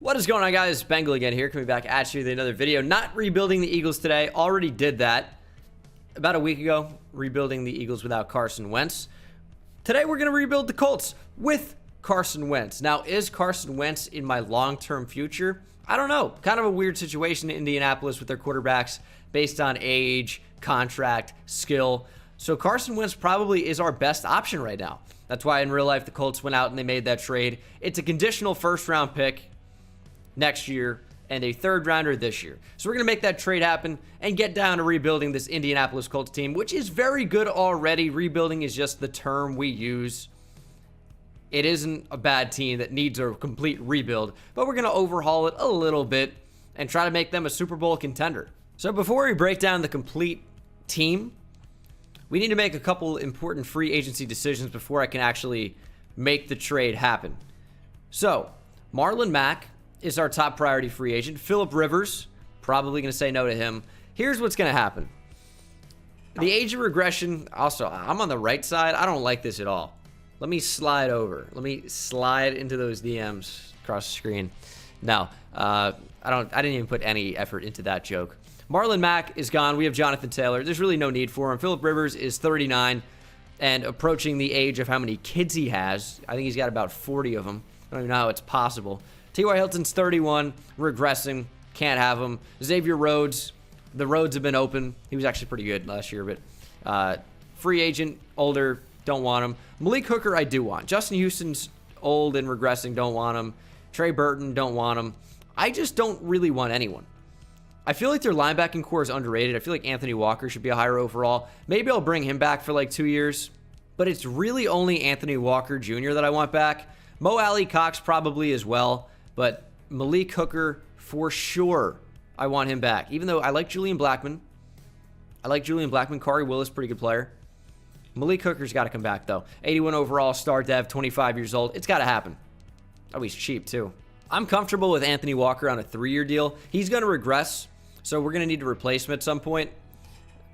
What is going on, guys? Bengal again here, coming back at you with another video. Not rebuilding the Eagles today. Already did that about a week ago, rebuilding the Eagles without Carson Wentz. Today we're going to rebuild the Colts with Carson Wentz. Now, is Carson Wentz in my long-term future? I don't know. Kind of a weird situation in Indianapolis with their quarterbacks based on age, contract, skill. So Carson Wentz probably is our best option right now. That's why in real life the Colts went out and they made that trade. It's a conditional first-round pick next year and a third rounder this year. So we're going to make that trade happen and get down to rebuilding this Indianapolis Colts team, which is very good already. Rebuilding is just the term we use. It isn't a bad team that needs a complete rebuild, but we're going to overhaul it a little bit and try to make them a Super Bowl contender. So before we break down the complete team, we need to make a couple important free agency decisions before I can actually make the trade happen. So Marlon Mack is our top priority free agent. Phillip Rivers, probably going to say no to him. Here's what's going to happen. The age of regression, also, I'm on the right side. I don't like this at all. Let me slide over. Let me slide into those DMs across the screen. No, I didn't even put any effort into that joke. Marlon Mack is gone. We have Jonathan Taylor. There's really no need for him. Phillip Rivers is 39 and approaching the age of how many kids he has. I think he's got about 40 of them. I don't even know how it's possible. T.Y. Hilton's 31, regressing, can't have him. Xavier Rhodes, the roads have been open. He was actually pretty good last year, but free agent, older, don't want him. Malik Hooker, I do want. Justin Houston's old and regressing, don't want him. Trey Burton, don't want him. I just don't really want anyone. I feel like their linebacking core is underrated. I feel like Anthony Walker should be a higher overall. Maybe I'll bring him back for like 2 years, but it's really only Anthony Walker Jr. that I want back. Mo Alley Cox probably as well. But Malik Hooker, for sure, I want him back. Even though I like Julian Blackmon. Kari Willis, pretty good player. Malik Hooker's got to come back, though. 81 overall, star dev, 25 years old. It's got to happen. Oh, he's cheap, too. I'm comfortable with Anthony Walker on a 3-year deal. He's going to regress, so we're going to need to replace him at some point.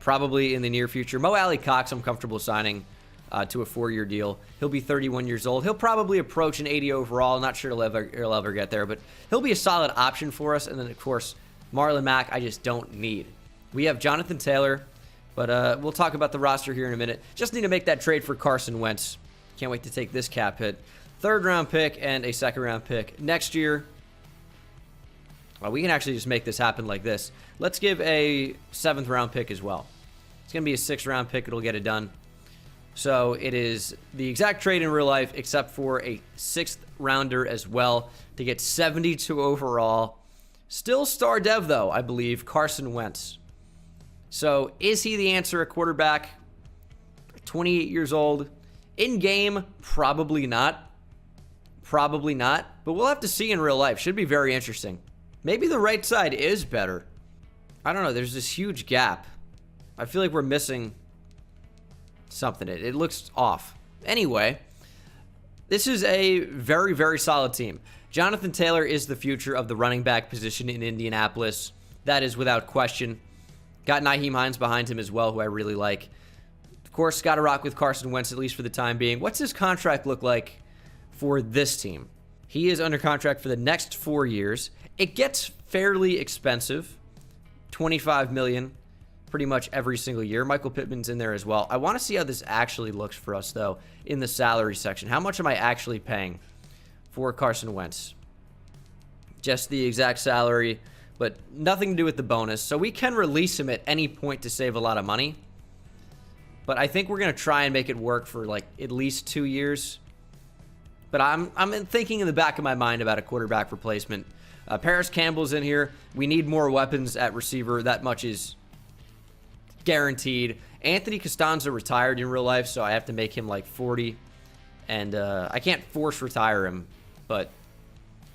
Probably in the near future. Mo Alley Cox, I'm comfortable signing to a 4-year deal. He'll be 31 years old. He'll probably approach an 80 overall. Not sure he'll ever get there, but he'll be a solid option for us. And then, of course, Marlon Mack, I just don't need. We have Jonathan Taylor, but we'll talk about the roster here in a minute. Just need to make that trade for Carson Wentz. Can't wait to take this cap hit. 3rd-round pick and a 2nd-round pick next year. Well, we can actually just make this happen like this. Let's give a 7th-round pick as well. It's going to be a 6th-round pick. It'll get it done. So it is the exact trade in real life, except for a 6th rounder as well to get 72 overall. Still star dev, though, I believe, Carson Wentz. So is he the answer at quarterback? 28 years old. In game, probably not. Probably not. But we'll have to see in real life. Should be very interesting. Maybe the right side is better. I don't know. There's this huge gap. I feel like we're missing something. It looks off. Anyway, this is a very, very solid team. Jonathan Taylor is the future of the running back position in Indianapolis. That is without question. Got Nyheim Hines behind him as well, who I really like. Of course, got to rock with Carson Wentz, at least for the time being. What's his contract look like for this team? He is under contract for the next 4 years. It gets fairly expensive. $25 million. Pretty much every single year. Michael Pittman's in there as well. I want to see how this actually looks for us, though, in the salary section. How much am I actually paying for Carson Wentz? Just the exact salary, but nothing to do with the bonus. So we can release him at any point to save a lot of money. But I think we're going to try and make it work for, like, at least 2 years. But I'm thinking in the back of my mind about a quarterback replacement. Paris Campbell's in here. We need more weapons at receiver. That much is guaranteed. Anthony Costanza retired in real life, so I have to make him like 40. And I can't force retire him, but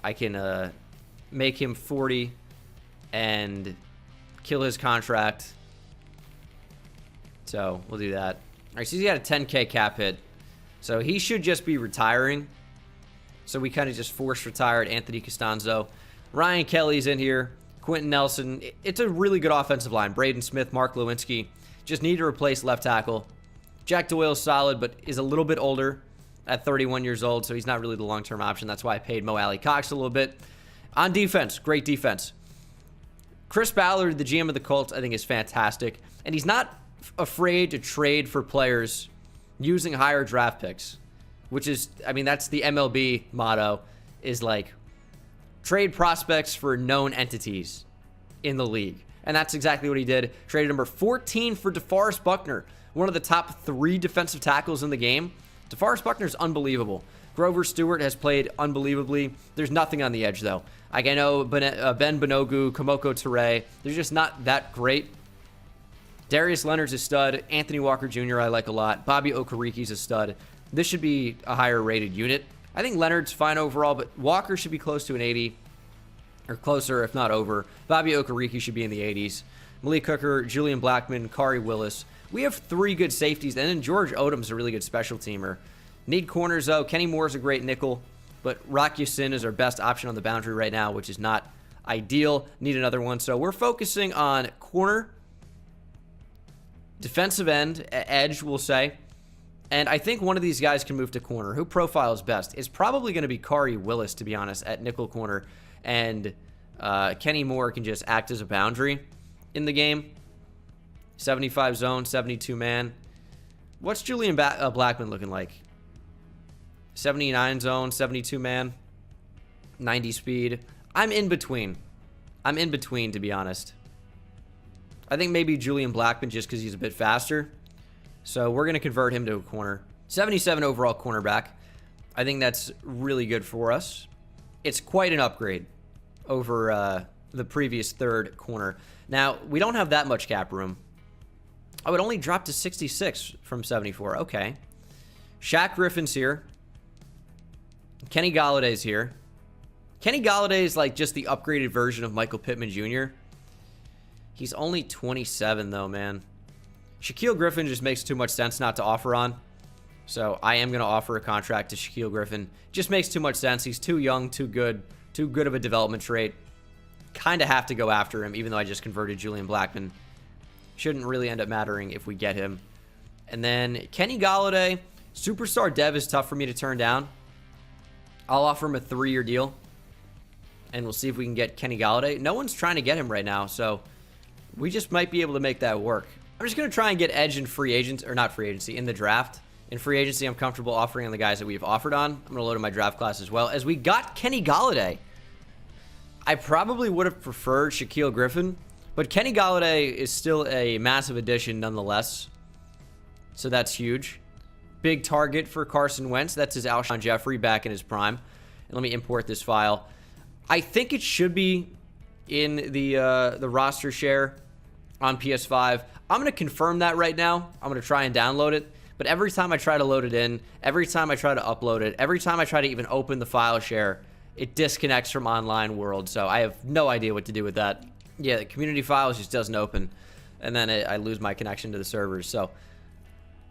I can make him 40 and kill his contract. So we'll do that. All right, so he's got a 10K cap hit. So he should just be retiring. So we kind of just force retired Anthony Costanzo. Ryan Kelly's in here. Quentin Nelson. It's a really good offensive line. Braden Smith, Mark Lewinsky. Just need to replace left tackle. Jack Doyle's solid, but is a little bit older at 31 years old, so he's not really the long-term option. That's why I paid Mo Alley Cox a little bit. On defense, great defense. Chris Ballard, the GM of the Colts, I think is fantastic. And he's not afraid to trade for players using higher draft picks, which is, I mean, that's the MLB motto, is like trade prospects for known entities in the league. And that's exactly what he did. Traded number 14 for DeForest Buckner, one of the top 3 defensive tackles in the game. DeForest Buckner's unbelievable. Grover Stewart has played unbelievably. There's nothing on the edge, though. Like, I know Ben Benogu, Kamoko Toure, they're just not that great. Darius Leonard's a stud. Anthony Walker Jr. I like a lot. Bobby Okariki's a stud. This should be a higher rated unit. I think Leonard's fine overall, but Walker should be close to an 80. Or closer, if not over. Bobby Okereke should be in the 80s. Malik Hooker, Julian Blackmon, Kari Willis. We have 3 good safeties. And then George Odom's a really good special teamer. Need corners, though. Kenny Moore's a great nickel. But Rock Ya-Sin is our best option on the boundary right now, which is not ideal. Need another one. So we're focusing on corner, defensive end, edge, we'll say. And I think one of these guys can move to corner. Who profiles best? It's probably going to be Kari Willis, to be honest, at nickel corner. And Kenny Moore can just act as a boundary in the game. 75 zone, 72 man. What's Julian Blackmon looking like? 79 zone, 72 man, 90 speed. I'm in between. To be honest. I think maybe Julian Blackmon just because he's a bit faster. So we're going to convert him to a corner. 77 overall cornerback. I think that's really good for us. It's quite an upgrade over the previous third corner. Now, we don't have that much cap room. Oh, it only dropped to 66 from 74. Okay. Shaq Griffin's here. Kenny Galladay's here. Kenny Galladay is like just the upgraded version of Michael Pittman Jr. He's only 27, though, man. Shaquille Griffin just makes too much sense not to offer on. So I am going to offer a contract to Shaquille Griffin. Just makes too much sense. He's too young, too good of a development trait. Kind of have to go after him, even though I just converted Julian Blackmon. Shouldn't really end up mattering if we get him. And then Kenny Galladay, superstar dev is tough for me to turn down. I'll offer him a 3-year deal. And we'll see if we can get Kenny Galladay. No one's trying to get him right now, so we just might be able to make that work. I'm just going to try and get edge in free agents, or not free agency, in the draft. In free agency, I'm comfortable offering on the guys that we've offered on. I'm going to load in my draft class as well. As we got Kenny Galladay, I probably would have preferred Shaquille Griffin, but Kenny Galladay is still a massive addition nonetheless. So that's huge. Big target for Carson Wentz. That's his Alshon Jeffrey back in his prime. And let me import this file. I think it should be in the roster share on PS5. I'm going to confirm that right now. I'm going to try and download it. But every time I try to load it in, every time I try to upload it, every time I try to even open the file share, it disconnects from online world. So I have no idea what to do with that. Yeah, the community files just doesn't open. And then I lose my connection to the servers. So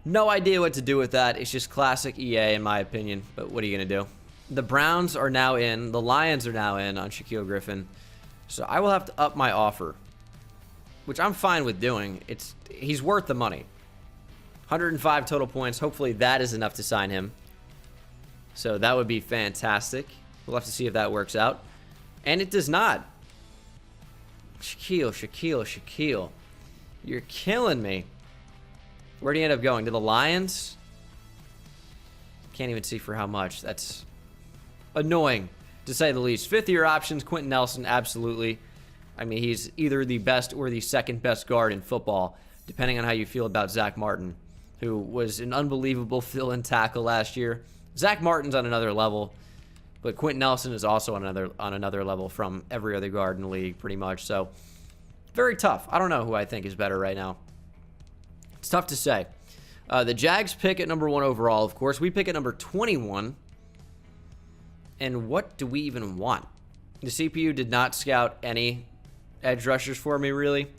no idea what to do with that. It's just classic EA in my opinion. But what are you going to do? The Browns are now in. The Lions are now in on Shaquille Griffin. So I will have to up my offer, which I'm fine with doing. He's worth the money. 105 total points. Hopefully that is enough to sign him. So that would be fantastic. We'll have to see if that works out. And it does not. Shaquille. You're killing me. Where do you end up going? To the Lions? Can't even see for how much. That's annoying, to say the least. 5th-year options, Quentin Nelson, absolutely. I mean, he's either the best or the second best guard in football, depending on how you feel about Zach Martin, who was an unbelievable fill-in tackle last year. Zach Martin's on another level, but Quentin Nelson is also on another level from every other guard in the league, pretty much. So, very tough. I don't know who I think is better right now. It's tough to say. The Jags pick at number 1 overall, of course. We pick at number 21. And what do we even want? The CPU did not scout any edge rushers for me, really.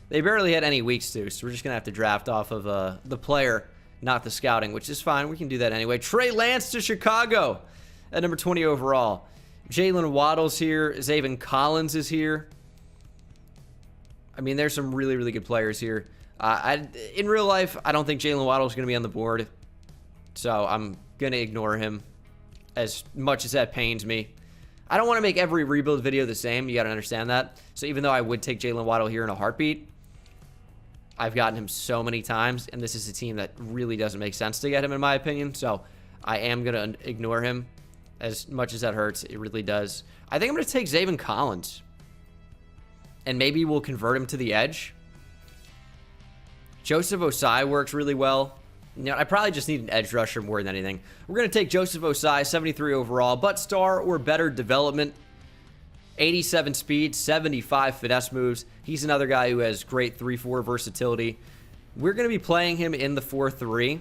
They barely had any weeks to, so we're just going to have to draft off of the player, not the scouting, which is fine. We can do that anyway. Trey Lance to Chicago at number 20 overall. Jalen Waddle's here. Zaven Collins is here. I mean, there's some really, really good players here. In real life, I don't think Jalen Waddle's going to be on the board, so I'm going to ignore him as much as that pains me. I don't want to make every rebuild video the same. You got to understand that. So even though I would take Jalen Waddle here in a heartbeat, I've gotten him so many times, and this is a team that really doesn't make sense to get him, in my opinion. So I am going to ignore him. As much as that hurts, it really does. I think I'm going to take Zaven Collins, and maybe we'll convert him to the edge. Joseph Osai works really well. You know, I probably just need an edge rusher more than anything. We're going to take Joseph Osai, 73 overall, but star or better development. 87 speed, 75 finesse moves. He's another guy who has great 3-4 versatility. We're going to be playing him in the 4-3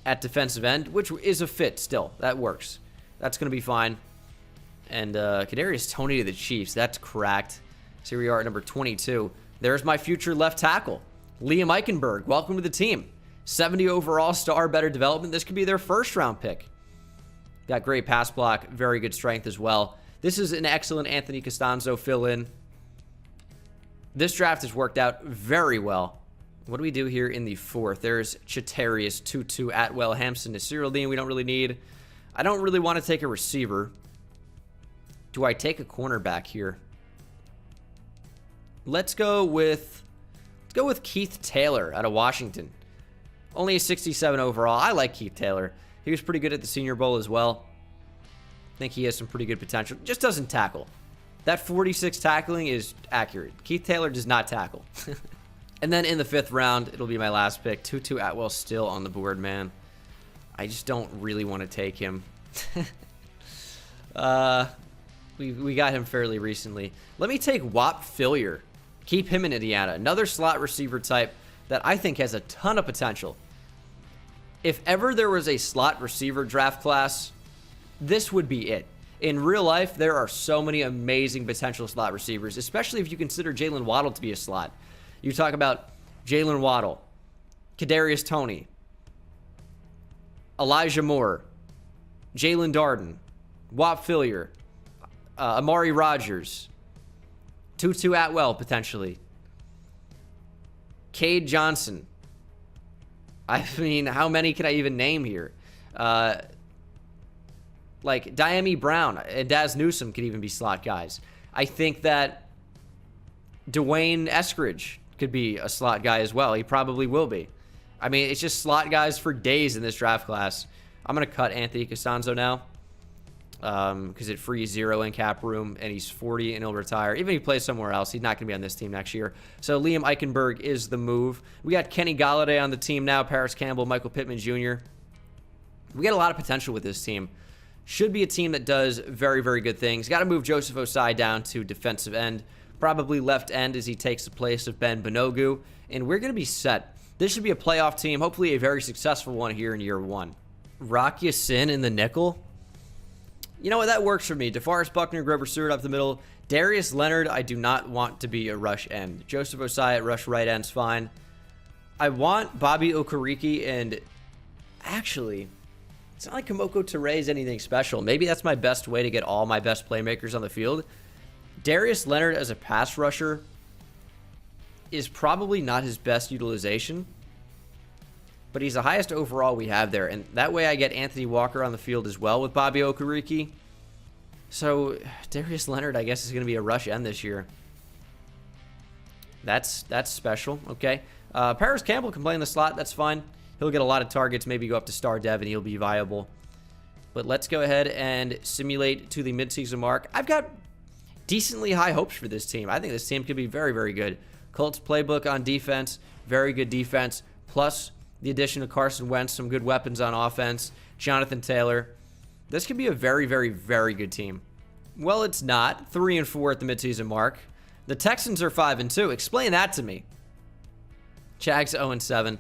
at defensive end, which is a fit still. That works. That's going to be fine. And Kadarius Toney to the Chiefs. That's cracked. So here we are at number 22. There's my future left tackle, Liam Eichenberg. Welcome to the team. 70 overall, star, better development. This could be their first round pick. Got great pass block, very good strength as well. This is an excellent Anthony Costanzo fill-in. This draft has worked out very well. What do we do here in the 4th? There's Chatarius, Tutu, Atwell, Hampson, Nasir Dean we don't really need. I don't really want to take a receiver. Do I take a cornerback here? Let's go with Keith Taylor out of Washington. Only a 67 overall. I like Keith Taylor. He was pretty good at the Senior Bowl as well. I think he has some pretty good potential. Just doesn't tackle. That 46 tackling is accurate. Keith Taylor does not tackle. And then in the 5th round, it'll be my last pick. Tutu Atwell still on the board, man. I just don't really want to take him. We got him fairly recently. Let me take Whop Phillier. Keep him in Indiana. Another slot receiver type that I think has a ton of potential. If ever there was a slot receiver draft class, this would be it. In real life, there are so many amazing potential slot receivers, especially if you consider Jalen Waddle to be a slot. You talk about Jalen Waddle, Kadarius Toney, Elijah Moore, Jalen Darden, Whop Phillier, Amari Rodgers, Tutu Atwell potentially, Cade Johnson. I mean, how many can I even name here? Like Diami Brown and Daz Newsome could even be slot guys. I think that Dwayne Eskridge could be a slot guy as well. He probably will be. I mean, it's just slot guys for days in this draft class. I'm going to cut Anthony Costanzo now because it frees 0 in cap room, and he's 40 and he'll retire. Even if he plays somewhere else, he's not going to be on this team next year. So Liam Eichenberg is the move. We got Kenny Golladay on the team now, Paris Campbell, Michael Pittman Jr. We got a lot of potential with this team. Should be a team that does very, very good things. Got to move Joseph Osai down to defensive end. Probably left end as he takes the place of Ben Banogu. And we're going to be set. This should be a playoff team. Hopefully a very successful one here in year 1. Rock Ya-Sin in the nickel. You know what? That works for me. DeForest Buckner, Grover Stewart up the middle. Darius Leonard, I do not want to be a rush end. Joseph Osai at rush right end's fine. I want Bobby Okereke, and actually, it's not like Kamoko Toure is anything special. Maybe that's my best way to get all my best playmakers on the field. Darius Leonard as a pass rusher is probably not his best utilization, but he's the highest overall we have there. And that way I get Anthony Walker on the field as well with Bobby Okereke. So Darius Leonard, I guess, is going to be a rush end this year. That's special. Okay. Paris Campbell can play in the slot. That's fine. He'll get a lot of targets, maybe go up to star dev, and he'll be viable. But let's go ahead and simulate to the midseason mark. I've got decently high hopes for this team. I think this team could be very, very good. Colts playbook on defense, very good defense, plus the addition of Carson Wentz, some good weapons on offense, Jonathan Taylor. This could be a very, very, very good team. Well, it's not. 3-4 at the midseason mark. The Texans are 5-2. Explain that to me. Jags 0-7.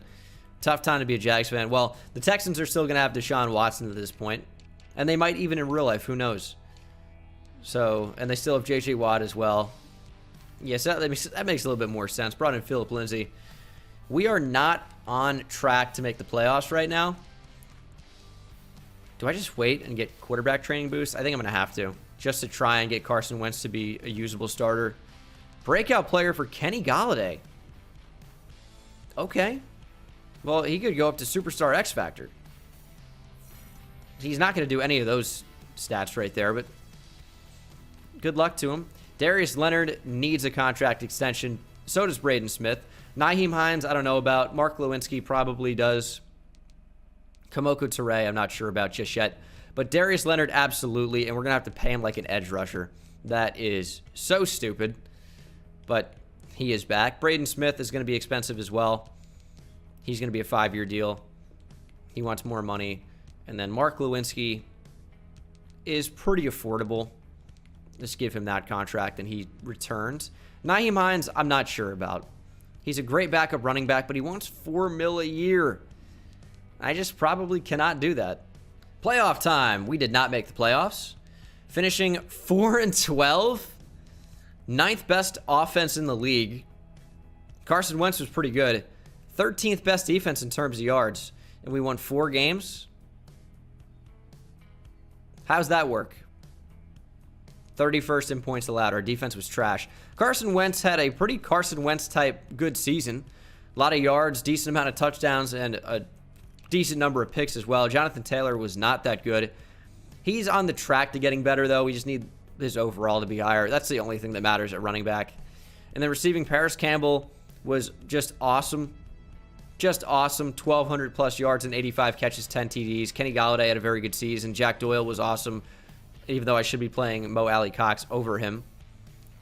Tough time to be a Jags fan. Well, the Texans are still going to have Deshaun Watson at this point, and they might even in real life. Who knows? So, and they still have J.J. Watt as well. Yes, that makes a little bit more sense. Brought in Philip Lindsay. We are not on track to make the playoffs right now. Do I just wait and get quarterback training boost? I think I'm going to have to, just to try and get Carson Wentz to be a usable starter. Breakout player for Kenny Golladay. Okay. Well, he could go up to Superstar X Factor. He's not going to do any of those stats right there, but good luck to him. Darius Leonard needs a contract extension. So does Braden Smith. Nyheim Hines, I don't know about. Mark Lewinsky probably does. Kamoko Toure, I'm not sure about just yet. But Darius Leonard, absolutely. And we're going to have to pay him like an edge rusher. That is so stupid. But he is back. Braden Smith is going to be expensive as well. He's going to be a 5-year deal. He wants more money. And then Mark Lewinsky is pretty affordable. Just give him that contract and he returns. Nyheim Hines, I'm not sure about. He's a great backup running back, but he wants $4 million a year. I just probably cannot do that. Playoff time. We did not make the playoffs. Finishing 4-12. 9th best offense in the league. Carson Wentz was pretty good. 13th best defense in terms of yards. And we won 4 games. How's that work? 31st in points allowed. Our defense was trash. Carson Wentz had a pretty Carson Wentz type good season. A lot of yards, decent amount of touchdowns, and a decent number of picks as well. Jonathan Taylor was not that good. He's on the track to getting better, though. We just need his overall to be higher. That's the only thing that matters at running back. And then receiving, Paris Campbell was just awesome. Just awesome. 1,200 plus yards and 85 catches, 10 TDs. Kenny Golladay had a very good season. Jack Doyle was awesome, even though I should be playing Mo Alley Cox over him.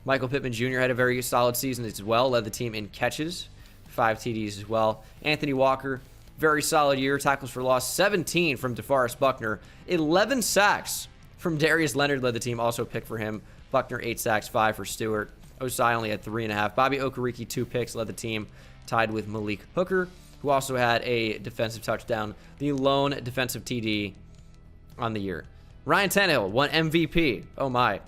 Michael Pittman Jr. had a very solid season as well. Led the team in catches. 5 TDs as well. Anthony Walker, very solid year. Tackles for loss, 17 from DeForest Buckner. 11 sacks from Darius Leonard led the team. Also picked for him. Buckner, 8 sacks, 5 for Stewart. Osai only had 3.5. Bobby Okereke, 2 picks, led the team. Tied with Malik Hooker, who also had a defensive touchdown. The lone defensive TD on the year. Ryan Tannehill won MVP. Oh, my.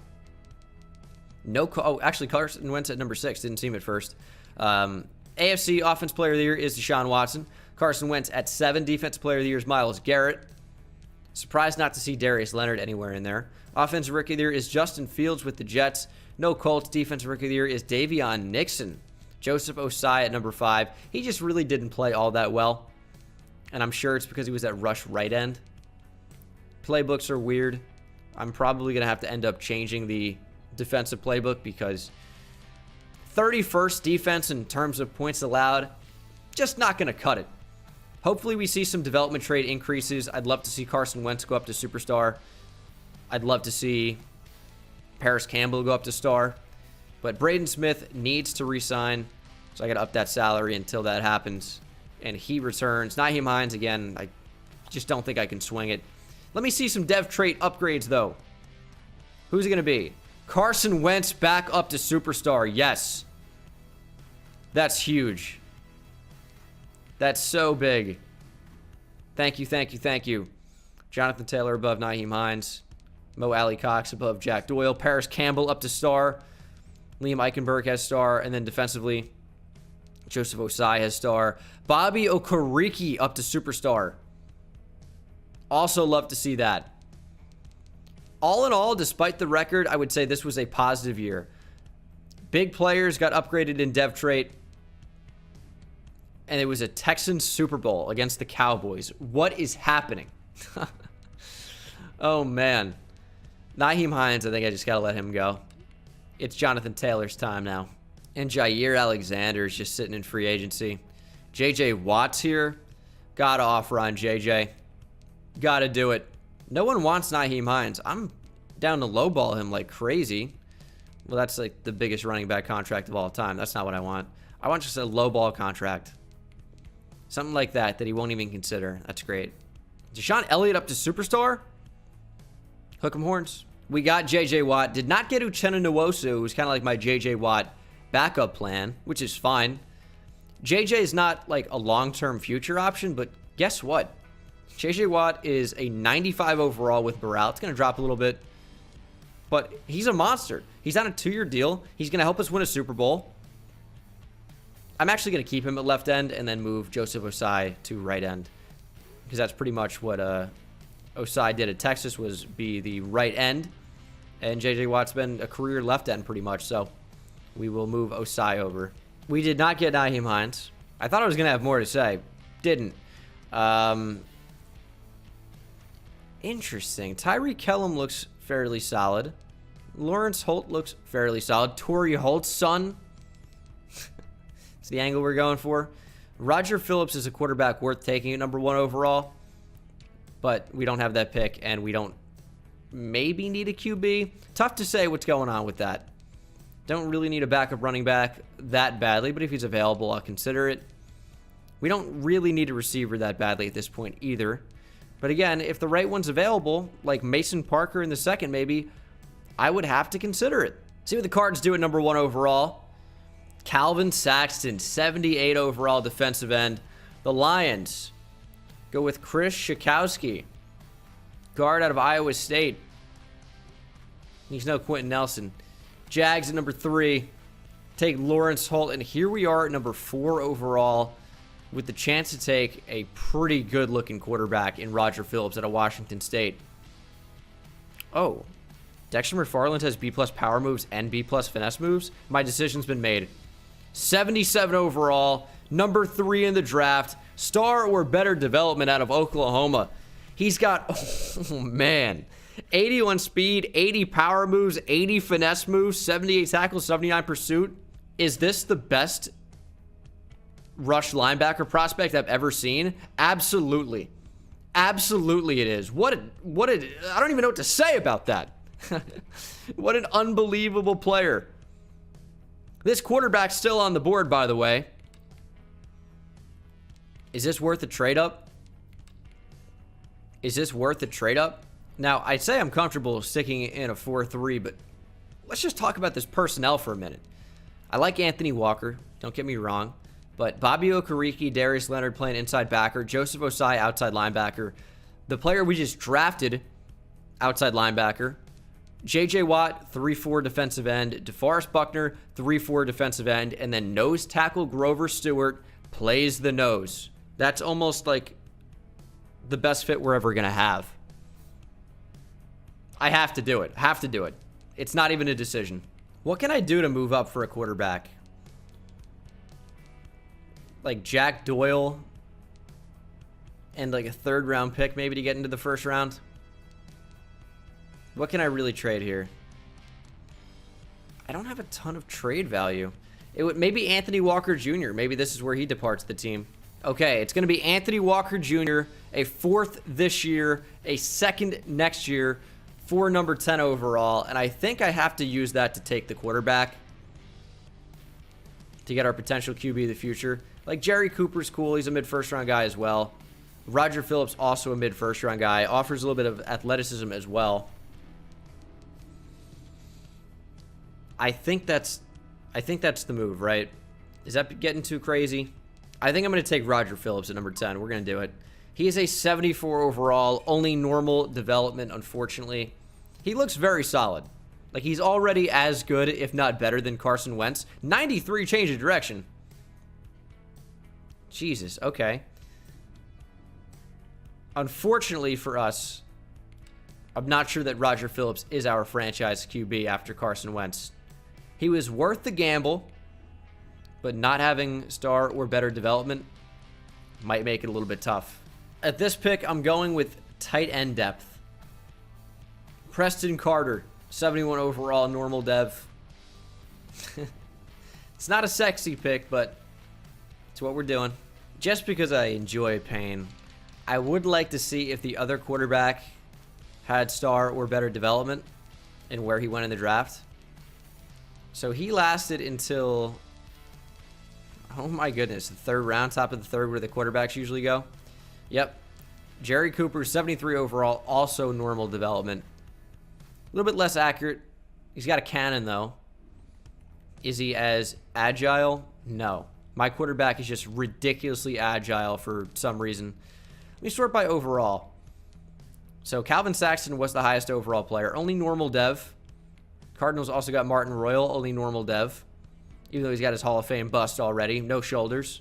Actually, Carson Wentz at number 6. Didn't see him at first. AFC Offense Player of the Year is Deshaun Watson. Carson Wentz at 7. Defensive Player of the Year is Myles Garrett. Surprised not to see Darius Leonard anywhere in there. Offensive Rookie of the Year is Justin Fields with the Jets. No Colts. Defensive Rookie of the Year is Davion Nixon. Joseph Osai at number 5. He just really didn't play all that well. And I'm sure it's because he was at rush right end. Playbooks are weird. I'm probably going to have to end up changing the defensive playbook because 31st defense in terms of points allowed, just not going to cut it. Hopefully we see some development trade increases. I'd love to see Carson Wentz go up to superstar. I'd love to see Paris Campbell go up to star. But Braden Smith needs to re-sign, so I got to up that salary until that happens. And he returns. Nyheim Hines, again, I just don't think I can swing it. Let me see some dev trait upgrades, though. Who's it going to be? Carson Wentz back up to superstar. Yes. That's huge. That's so big. Thank you, thank you, thank you. Jonathan Taylor above Nyheim Hines. Mo Alley Cox above Jack Doyle. Paris Campbell up to star. Liam Eichenberg has star. And then defensively, Joseph Osai has star. Bobby Okereke up to superstar. Also love to see that. All in all, despite the record, I would say this was a positive year. Big players got upgraded in dev trait. And it was a Texans Super Bowl against the Cowboys. What is happening? Oh, man. Nyheim Hines, I think I just got to let him go. It's Jonathan Taylor's time now. And Jair Alexander is just sitting in free agency. J.J. Watt's here. Got to offer on J.J. Got to do it. No one wants Nyheim Hines. I'm down to lowball him like crazy. Well, that's like the biggest running back contract of all time. That's not what I want. I want just a lowball contract. Something like that he won't even consider. That's great. Deshaun Elliott up to superstar? Hook 'em horns. We got J.J. Watt. Did not get Uchenna Nwosu, who's kind of like my J.J. Watt backup plan, which is fine. J.J. is not like a long-term future option, but guess what? J.J. Watt is a 95 overall with Burrell. It's going to drop a little bit, but he's a monster. He's on a 2-year deal. He's going to help us win a Super Bowl. I'm actually going to keep him at left end and then move Joseph Osai to right end because that's pretty much what Osai did at Texas, was be the right end, and J.J. Watt's been a career left end pretty much, so we will move Osai over. We did not get Nyheim Hines. I thought I was going to have more to say. Didn't. Interesting. Tyreek Kellum looks fairly solid. Lawrence Holt looks fairly solid. Torrey Holt's son. It's the angle we're going for. Roger Phillips is a quarterback worth taking at number 1 overall. But we don't have that pick, and we don't maybe need a QB. Tough to say what's going on with that. Don't really need a backup running back that badly, but if he's available, I'll consider it. We don't really need a receiver that badly at this point either. But again, if the right one's available, like Mason Parker in the second maybe, I would have to consider it. See what the Cards do at number 1 overall. Calvin Saxton, 78 overall defensive end. The Lions go with Chris Schakowsky, guard out of Iowa State. He's no Quentin Nelson. Jags at number 3. Take Lawrence Holt, and here we are at number 4 overall with the chance to take a pretty good-looking quarterback in Roger Phillips out of Washington State. Oh, Dexter McFarland has B+ power moves and B+ finesse moves. My decision's been made. 77 overall, number 3 in the draft, star or better development out of Oklahoma. He's got, oh man, 81 speed, 80 power moves, 80 finesse moves, 78 tackles, 79 pursuit. Is this the best rush linebacker prospect I've ever seen? Absolutely. Absolutely it is. I don't even know what to say about that. What an unbelievable player. This quarterback's still on the board, by the way. Is this worth a trade up? Is this worth a trade up? Now, I'd say I'm comfortable sticking in a 4-3, but let's just talk about this personnel for a minute. I like Anthony Walker, don't get me wrong, but Bobby Okereke, Darius Leonard playing inside backer, Joseph Osai outside linebacker, the player we just drafted outside linebacker, J.J. Watt, 3-4 defensive end, DeForest Buckner, 3-4 defensive end, and then nose tackle Grover Stewart plays the nose. That's almost like the best fit we're ever going to have. I have to do it. Have to do it. It's not even a decision. What can I do to move up for a quarterback? Like Jack Doyle and like a 3rd round pick maybe to get into the 1st round? What can I really trade here? I don't have a ton of trade value. It would maybe Anthony Walker Jr. Maybe this is where he departs the team. Okay, it's going to be Anthony Walker Jr., a 4th this year, a 2nd next year, for number 10 overall, and I think I have to use that to take the quarterback to get our potential QB of the future. Like Jerry Cooper's cool. He's a mid-1st round guy as well. Roger Phillips also a mid-1st round guy. Offers a little bit of athleticism as well. I think that's the move, right? Is that getting too crazy? I think I'm going to take Roger Phillips at number 10. We're going to do it. He is a 74 overall, only normal development, unfortunately. He looks very solid. Like, he's already as good, if not better, than Carson Wentz. 93 change of direction. Jesus, okay. Unfortunately for us, I'm not sure that Roger Phillips is our franchise QB after Carson Wentz. He was worth the gamble, but not having star or better development might make it a little bit tough. At this pick, I'm going with tight end depth. Preston Carter, 71 overall, normal dev. It's not a sexy pick, but it's what we're doing. Just because I enjoy pain, I would like to see if the other quarterback had star or better development and where he went in the draft. So he lasted until, oh my goodness, the 3rd round, top of the 3rd, where the quarterbacks usually go. Yep. Jerry Cooper, 73 overall, also normal development. A little bit less accurate. He's got a cannon, though. Is he as agile? No. My quarterback is just ridiculously agile for some reason. Let me sort by overall. So Calvin Saxton was the highest overall player. Only normal dev. Cardinals also got Martin Royal, only normal dev. Even though he's got his Hall of Fame bust already. No shoulders.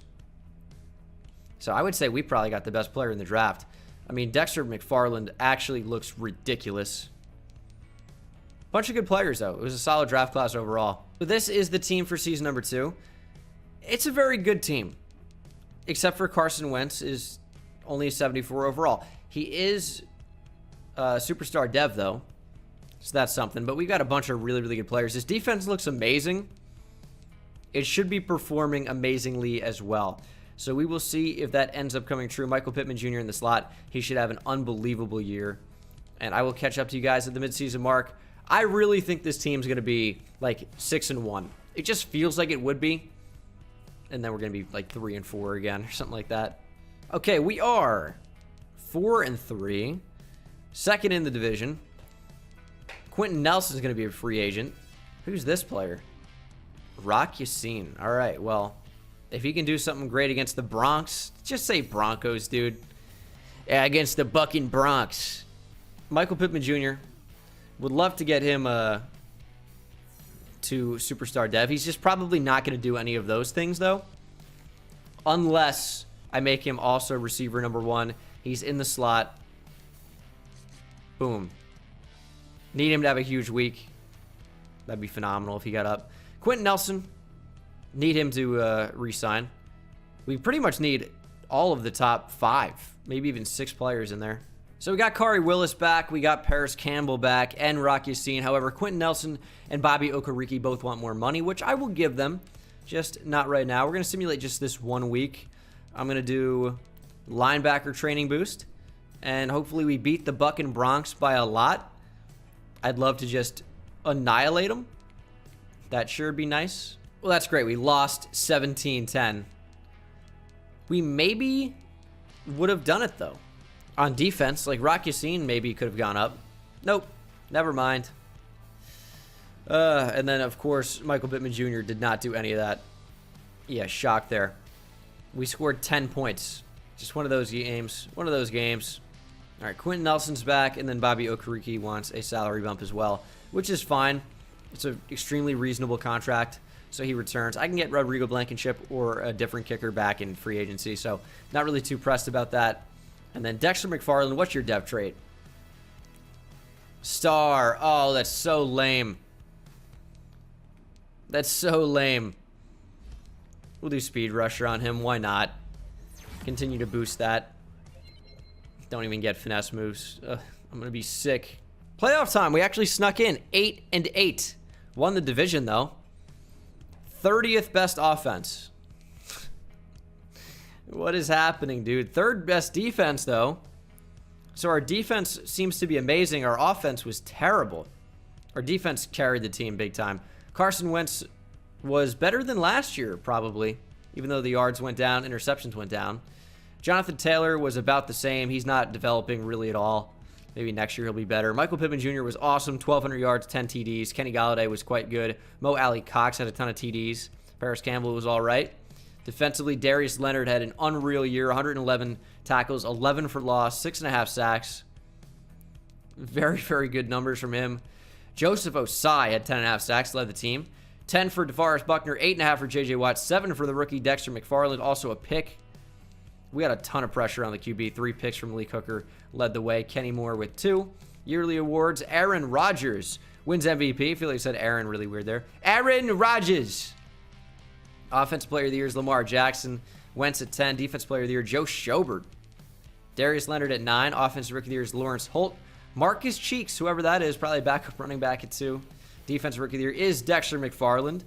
So I would say we probably got the best player in the draft. I mean, Dexter McFarland actually looks ridiculous. Bunch of good players, though. It was a solid draft class overall. So this is the team for season number 2. It's a very good team. Except for Carson Wentz is only a 74 overall. He is a superstar dev, though. So that's something. But we've got a bunch of really, really good players. This defense looks amazing. It should be performing amazingly as well. So we will see if that ends up coming true. Michael Pittman Jr. in the slot. He should have an unbelievable year. And I will catch up to you guys at the midseason mark. I really think this team's going to be like 6-1. It just feels like it would be. And then we're going to be like 3-4 again or something like that. Okay, we are 4-3. Second in the division. Quentin Nelson's going to be a free agent. Who's this player? Rock Yassin. All right, well, if he can do something great against the Bronx, just say Broncos, dude. Yeah, against the bucking Bronx. Michael Pittman Jr. Would love to get him to Superstar Dev. He's just probably not going to do any of those things, though. Unless I make him also receiver number 1. He's in the slot. Boom. Need him to have a huge week. That'd be phenomenal if he got up. Quentin Nelson. Need him to re-sign. We pretty much need all of the top 5. Maybe even 6 players in there. So we got Kari Willis back, we got Paris Campbell back, and Rock Yassin. However, Quentin Nelson and Bobby Okereke both want more money, which I will give them, just not right now. We're going to simulate just this 1 week. I'm going to do linebacker training boost, and hopefully we beat the Buck and Bronx by a lot. I'd love to just annihilate them. That sure would be nice. Well, that's great. We lost 17-10. We maybe would have done it, though. On defense, like Rock Yassin maybe could have gone up. Nope. Never mind. And then, of course, Michael Pittman Jr. did not do any of that. Yeah, shock there. We scored 10 points. Just one of those games. One of those games. All right, Quentin Nelson's back, and then Bobby Okereke wants a salary bump as well, which is fine. It's an extremely reasonable contract, so he returns. I can get Rodrigo Blankenship or a different kicker back in free agency, so not really too pressed about that. And then Dexter McFarland, what's your dev trait? Star. Oh, that's so lame. That's so lame. We'll do speed rusher on him. Why not? Continue to boost that. Don't even get finesse moves. Ugh, I'm going to be sick. Playoff time. We actually snuck in 8-8. Won the division, though. 30th best offense. What is happening, dude? Third best defense, though. So our defense seems to be amazing. Our offense was terrible. Our defense carried the team big time. Carson Wentz was better than last year, probably, even though the yards went down, interceptions went down. Jonathan Taylor was about the same. He's not developing really at all. Maybe next year he'll be better. Michael Pittman Jr. was awesome. 1,200 yards, 10 TDs. Kenny Golladay was quite good. Mo Alley Cox had a ton of TDs. Paris Campbell was all right. Defensively, Darius Leonard had an unreal year. 111 tackles, 11 for loss, 6.5 sacks. Very, very good numbers from him. Joseph Osai had 10.5 sacks, led the team. 10 for DeForest Buckner, 8.5 for J.J. Watt, 7 for the rookie Dexter McFarland, also a pick. We had a ton of pressure on the QB. 3 picks from Lee Hooker led the way. Kenny Moore with 2. Yearly awards, Aaron Rodgers wins MVP. I feel like I said Aaron really weird there. Aaron Rodgers. Offensive Player of the Year is Lamar Jackson. Wentz at 10. Defensive Player of the Year, Joe Schobert. Darius Leonard at 9. Offensive Rookie of the Year is Lawrence Holt. Marcus Cheeks, whoever that is, probably backup running back at 2. Defensive Rookie of the Year is Dexter McFarland.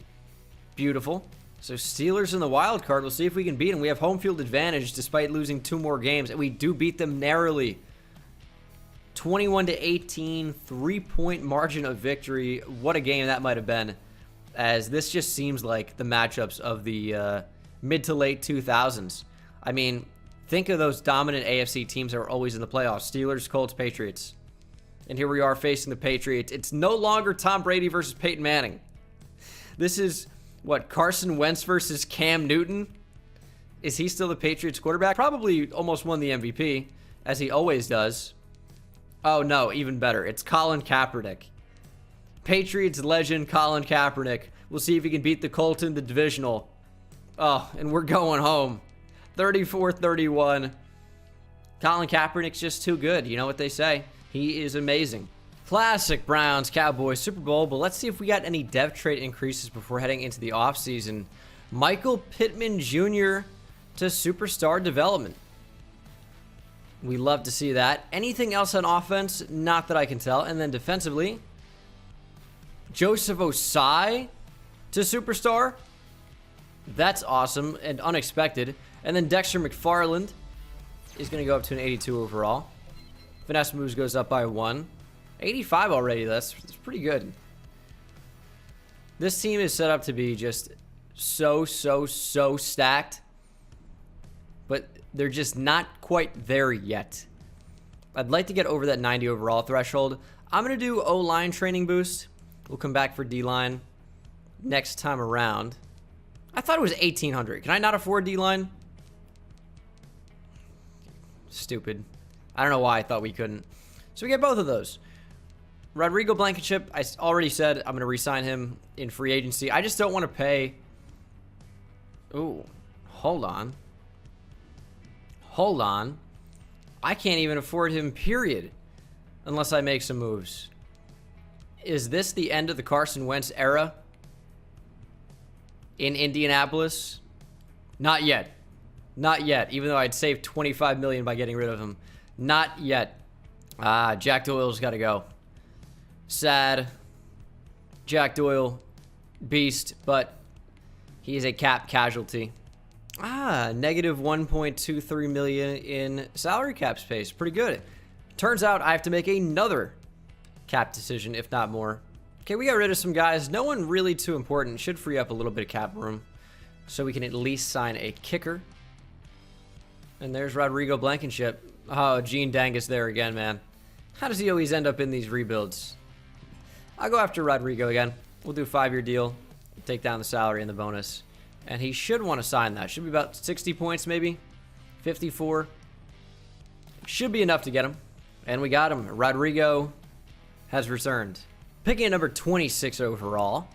Beautiful. So Steelers in the wild card. We'll see if we can beat them. We have home field advantage despite losing 2 more games, and we do beat them narrowly. 21-18, 3-point margin of victory. What a game that might have been, as this just seems like the matchups of the mid to late 2000s. I mean, think of those dominant AFC teams that were always in the playoffs. Steelers, Colts, Patriots. And here we are facing the Patriots. It's no longer Tom Brady versus Peyton Manning. This is, what, Carson Wentz versus Cam Newton? Is he still the Patriots quarterback? Probably almost won the MVP, as he always does. Oh, no, even better. It's Colin Kaepernick. Patriots legend Colin Kaepernick. We'll see if he can beat the Colts in the divisional. Oh, and we're going home. 34-31. Colin Kaepernick's just too good. You know what they say. He is amazing. Classic Browns, Cowboys, Super Bowl. But let's see if we got any dev trait increases before heading into the offseason. Michael Pittman Jr. to superstar development. We love to see that. Anything else on offense? Not that I can tell. And then defensively, Joseph Osai to superstar. That's awesome and unexpected. And then Dexter McFarland is going to go up to an 82 overall. Finesse moves goes up by 1. 85 already. That's pretty good. This team is set up to be just so stacked. But they're just not quite there yet. I'd like to get over that 90 overall threshold. I'm going to do O-line training boost. We'll come back for D-line next time around. I thought it was 1,800. Can I not afford D-line? Stupid. I don't know why I thought we couldn't. So we get both of those. Rodrigo Blankenship, I already said I'm going to re-sign him in free agency. I just don't want to pay. Ooh, hold on. Hold on. I can't even afford him, period, unless I make some moves. Is this the end of the Carson Wentz era in Indianapolis? Not yet. Not yet, even though I'd save $25 million by getting rid of him. Not yet. Jack Doyle's got to go. Sad. Jack Doyle, beast, but he is a cap casualty. Negative 1.23 million in salary cap space. Pretty good. Turns out I have to make another cap decision, if not more. Okay, we got rid of some guys. No one really too important. Should free up a little bit of cap room so we can at least sign a kicker. And there's Rodrigo Blankenship. Oh, Gene Dangus there again, man. How does he always end up in these rebuilds? I'll go after Rodrigo again. We'll do a 5-year deal. Take down the salary and the bonus. And he should want to sign that. Should be about 60 points maybe. 54. Should be enough to get him. And we got him. Rodrigo has returned. Picking at number 26 overall.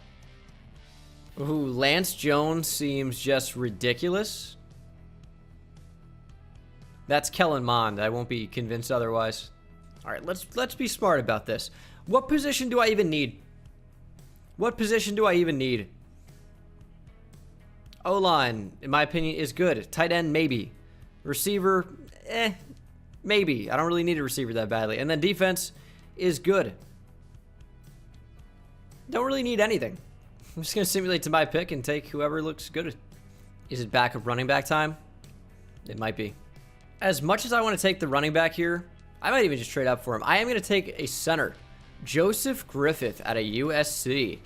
Ooh, Lance Jones seems just ridiculous. That's Kellen Mond. I won't be convinced otherwise. All right, let's be smart about this. What position do I even need? What position do I even need? O-line, in my opinion, is good. Tight end, maybe. Receiver, maybe. I don't really need a receiver that badly. And then defense is good. Don't really need anything. I'm just going to simulate to my pick and take whoever looks good. Is it backup running back time? It might be. As much as I want to take the running back here, I might even just trade up for him. I am going to take a center. Joseph Griffith out of USC.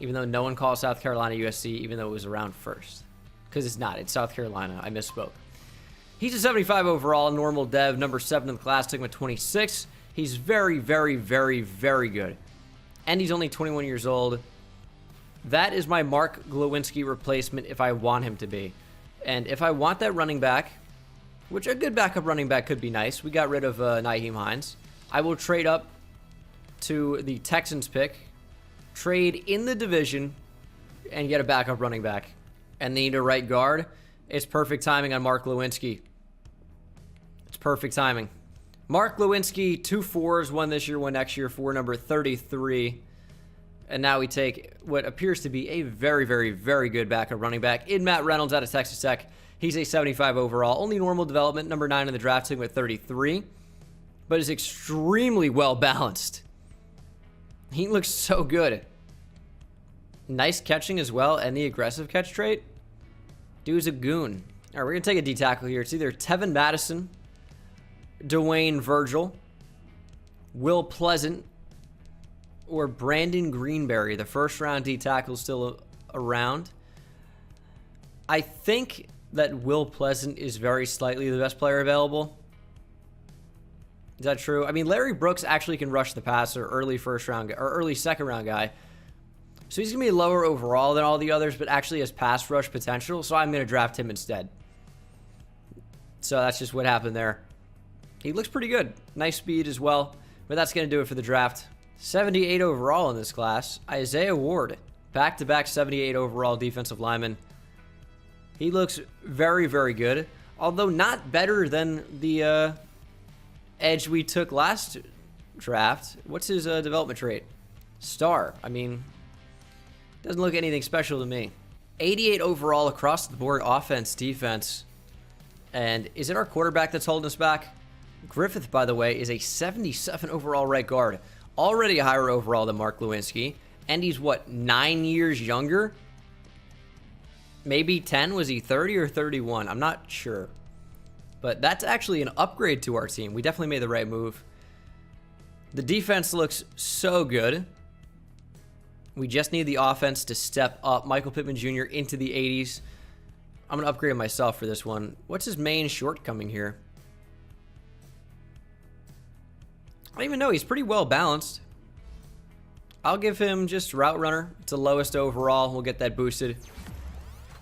Even though no one calls South Carolina USC, even though it was around first. Because it's not. It's South Carolina. I misspoke. He's a 75 overall, normal dev, number 7 in the class, took him at 26. He's very, very, very, very good. And he's only 21 years old. That is my Mark Glowinski replacement if I want him to be. And if I want that running back, which a good backup running back could be nice. We got rid of Nyheim Hines. I will trade up to the Texans pick, trade in the division, and get a backup running back. And need a right guard. It's perfect timing on Mark Glowinski. It's perfect timing. Mark Glowinski, 2 4s, one this year, one next year, for number 33. And now we take what appears to be a very, very, very good backup running back in Matt Reynolds out of Texas Tech. He's a 75 overall, only normal development, number 9 in the draft, taking with 33, but is extremely well balanced. He looks so good. Nice catching as well, and the aggressive catch trait. Dude's a goon. All right, we're going to take a D tackle here. It's either Tevin Madison, Dwayne Virgil, Will Pleasant, or Brandon Greenberry. The first round D tackle is still around. I think that Will Pleasant is very slightly the best player available. Is that true? I mean, Larry Brooks actually can rush the passer, early first round or early second round guy. So he's going to be lower overall than all the others, but actually has pass rush potential. So I'm going to draft him instead. So that's just what happened there. He looks pretty good. Nice speed as well. But that's going to do it for the draft. 78 overall in this class. Isaiah Ward. Back-to-back 78 overall defensive lineman. He looks very, very good. Although not better than the edge we took last draft. What's his development trait? Star. I mean, doesn't look anything special to me. 88 overall across the board, offense, defense. And is it our quarterback that's holding us back? Griffith, by the way, is a 77 overall right guard. Already higher overall than Mark Lewinsky. And he's, what, 9 years younger? Maybe 10? Was he 30 or 31? I'm not sure. But that's actually an upgrade to our team. We definitely made the right move. The defense looks so good. We just need the offense to step up. Michael Pittman Jr. into the 80s. I'm going to upgrade myself for this one. What's his main shortcoming here? I don't even know. He's pretty well balanced. I'll give him just route runner. It's the lowest overall. We'll get that boosted.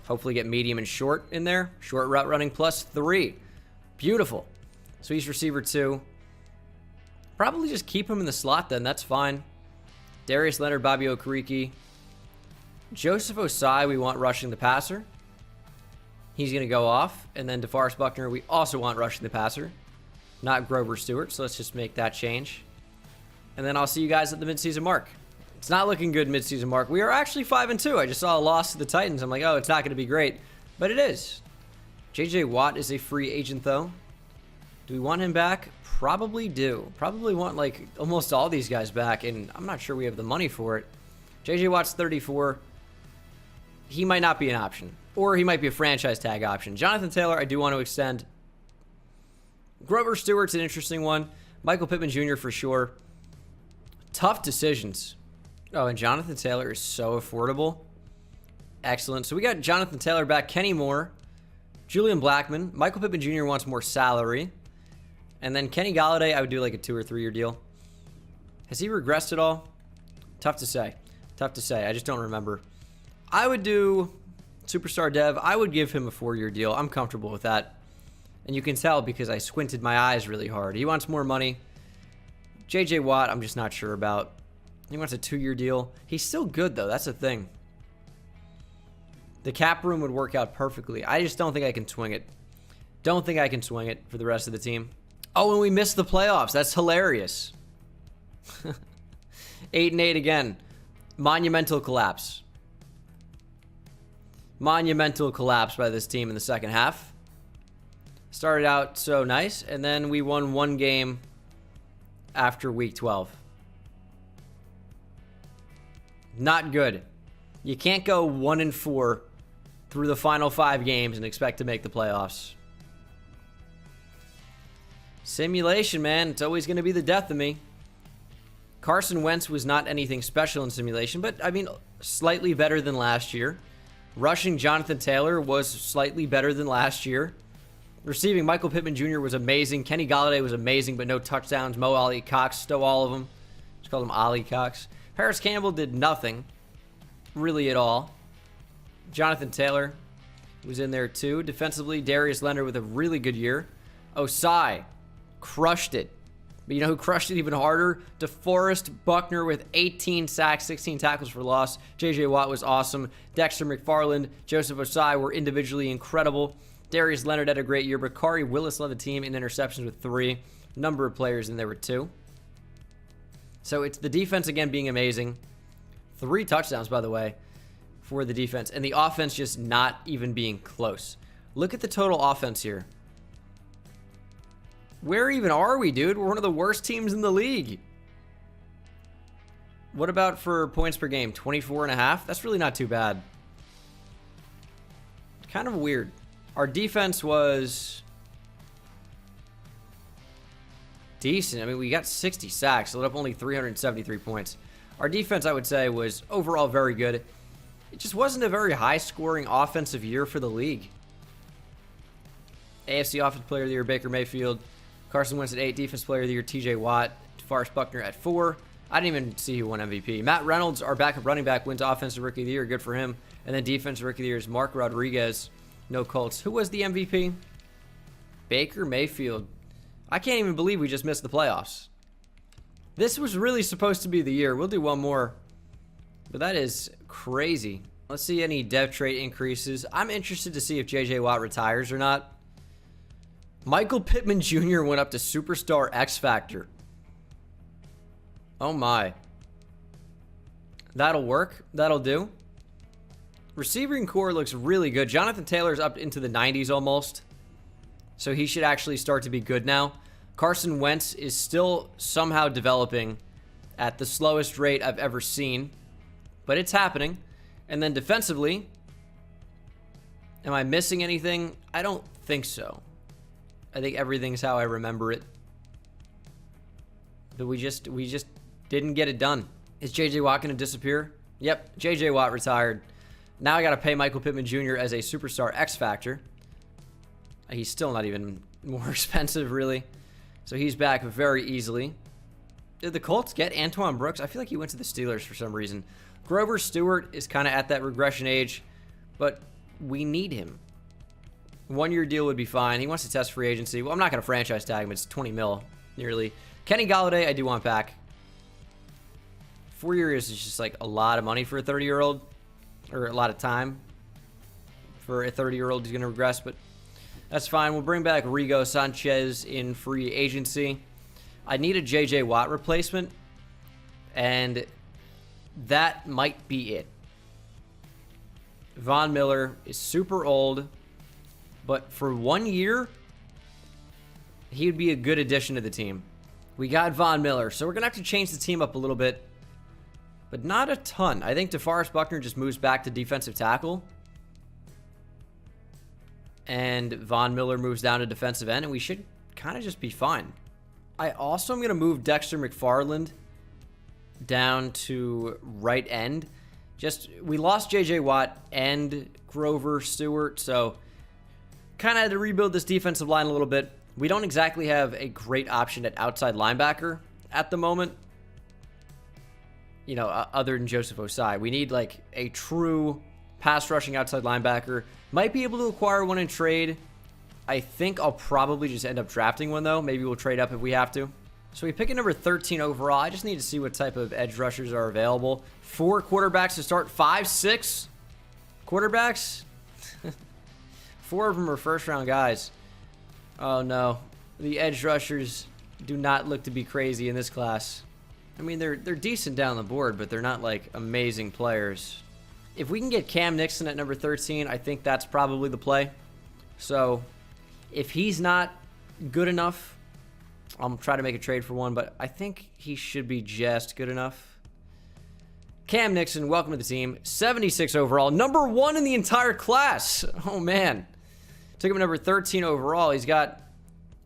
Hopefully get medium and short in there. Short route running +3. Beautiful. So he's receiver 2. Probably just keep him in the slot then. That's fine. Darius Leonard, Bobby Okereke. Joseph Osai, we want rushing the passer. He's going to go off. And then DeForest Buckner, we also want rushing the passer. Not Grover Stewart, so let's just make that change. And then I'll see you guys at the midseason mark. It's not looking good midseason mark. We are actually 5-2. I just saw a loss to the Titans. I'm like, oh, it's not going to be great. But it is. J.J. Watt is a free agent, though. Do we want him back? Probably do. Probably want, like, almost all these guys back, and I'm not sure we have the money for it. J.J. Watt's 34. He might not be an option. Or he might be a franchise tag option. Jonathan Taylor, I do want to extend. Grover Stewart's an interesting one. Michael Pittman Jr. for sure. Tough decisions. Oh, and Jonathan Taylor is so affordable. Excellent. So we got Jonathan Taylor back. Kenny Moore. Julian Blackmon. Michael Pittman Jr. wants more salary. And then Kenny Golladay, I would do like a 2 or 3 year deal. Has he regressed at all? Tough to say. Tough to say. I just don't remember. I would do Superstar Dev. I would give him a 4-year deal. I'm comfortable with that. And you can tell because I squinted my eyes really hard. He wants more money. J.J. Watt, I'm just not sure about. He wants a 2-year deal. He's still good, though. That's the thing. The cap room would work out perfectly. I just don't think I can swing it. Don't think I can swing it for the rest of the team. Oh, and we missed the playoffs. That's hilarious. 8-8 again. Monumental collapse. Monumental collapse by this team in the second half. Started out so nice, and then we won 1 game after week 12. Not good. You can't go 1-4 through the final 5 games and expect to make the playoffs. Simulation, man. It's always going to be the death of me. Carson Wentz was not anything special in simulation, but, I mean, slightly better than last year. Rushing Jonathan Taylor was slightly better than last year. Receiving Michael Pittman Jr. was amazing. Kenny Golladay was amazing, but no touchdowns. Mo Ali Cox stole all of them. Just called him Ali Cox. Paris Campbell did nothing, really at all. Jonathan Taylor was in there too. Defensively, Darius Leonard with a really good year. Osai crushed it. But you know who crushed it even harder? DeForest Buckner with 18 sacks, 16 tackles for loss. J.J. Watt was awesome. Dexter McFarland, Joseph Osai were individually incredible. Darius Leonard had a great year. Bakari Willis led the team in interceptions with 3. Number of players in there were 2. So it's the defense again being amazing. 3 touchdowns, by the way, for the defense. And the offense just not even being close. Look at the total offense here. Where even are we, dude? We're one of the worst teams in the league. What about for points per game? 24.5? That's really not too bad. Kind of weird. Our defense was decent. I mean, we got 60 sacks, so let up only 373 points. Our defense, I would say, was overall very good. It just wasn't a very high-scoring offensive year for the league. AFC Offensive Player of the Year, Baker Mayfield. Carson Wentz at 8. Defense Player of the Year, TJ Watt. DeForest Buckner at 4. I didn't even see who won MVP. Matt Reynolds, our backup running back, wins Offensive Rookie of the Year. Good for him. And then Defensive Rookie of the Year is Mark Rodriguez. No Colts. Who was the MVP? Baker Mayfield. I can't even believe we just missed the playoffs. This was really supposed to be the year. We'll do one more. But that is crazy. Let's see any dev trait increases. I'm interested to see if J.J. Watt retires or not. Michael Pittman Jr. went up to Superstar X Factor. Oh my. That'll work. That'll do. Receiving core looks really good. Jonathan Taylor's up into the 90s almost. So he should actually start to be good now. Carson Wentz is still somehow developing at the slowest rate I've ever seen. but it's happening. And then defensively, am I missing anything? I don't think so. I think everything's how I remember it. But we just didn't get it done. Is J.J. Watt going to disappear? Yep, J.J. Watt retired. Now I got to pay Michael Pittman Jr. as a superstar X Factor. He's still not even more expensive, really. So he's back very easily. Did the Colts get Antoine Brooks? I feel like he went to the Steelers for some reason. Grover Stewart is kind of at that regression age, but we need him. 1-year deal would be fine. He wants to test free agency. Well, I'm not going to franchise tag him. It's 20 mil, nearly. Kenny Golladay, I do want back. 4 years is just like a lot of money for a 30-year-old, or a lot of time for a 30-year-old who's going to regress, but that's fine. We'll bring back Rigo Sanchez in free agency. I need a J.J. Watt replacement, and that might be it. Von Miller is super old, but for 1 year, he would be a good addition to the team. We got Von Miller, so we're going to have to change the team up a little bit, but not a ton. I think DeForest Buckner just moves back to defensive tackle, and Von Miller moves down to defensive end, and we should kind of just be fine. I also am going to move Dexter McFarland down to right end. We lost J.J. Watt and Grover Stewart, so kind of had to rebuild this defensive line a little bit. We don't exactly have a great option at outside linebacker at the moment, other than Joseph Osai. We need like a true pass rushing outside linebacker. Might be able to acquire one in trade. I think I'll probably just end up drafting one, though. Maybe we'll trade up if we have to. So we pick a number 13 overall. I just need to see what type of edge rushers are available. 4 quarterbacks to start. 5, 6 quarterbacks. 4 of them are first-round guys. Oh, no. The edge rushers do not look to be crazy in this class. I mean, they're decent down the board, but they're not, like, amazing players. If we can get Cam Nixon at number 13, I think that's probably the play. So if he's not good enough, I'll try to make a trade for one, but I think he should be just good enough. Cam Nixon, welcome to the team. 76 overall. Number 1 in the entire class. Oh, man. Took him number 13 overall. He's got